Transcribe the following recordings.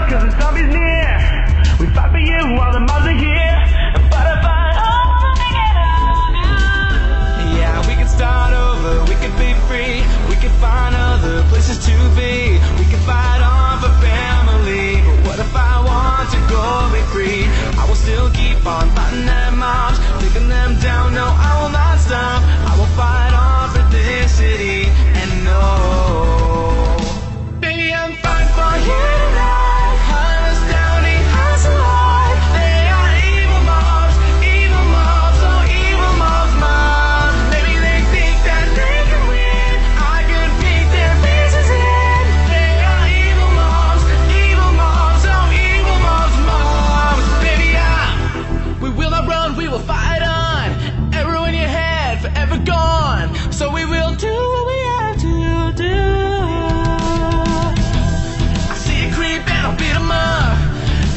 cause the zombie's near. We fight for you while the mobs are here. And fight a fight, oh, yeah, we can start over, we can be free. We can find other places to be. We can fight on for family. But what if I want to go be free? I will still keep on fighting them mobs, taking them down, no, I will not stop. I will fight on for this city. And no, baby, I'm fighting for you tonight. Hunt us down, eat us alive. They are evil mobs, oh evil mobs, mobs. Maybe they think that they can win. I could pick their faces in. They are evil mobs, oh evil mobs, mobs. Baby, we will not run, we will fight on. Arrow in your head, forever gone. So we will do what we have to do. I see you creep and I'll beat 'em up.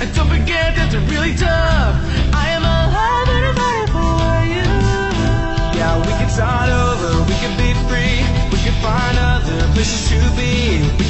And don't forget that they're really tough. I am alive and I'm fighting for you. Yeah, we can start over, we can be free. We can find other places to be.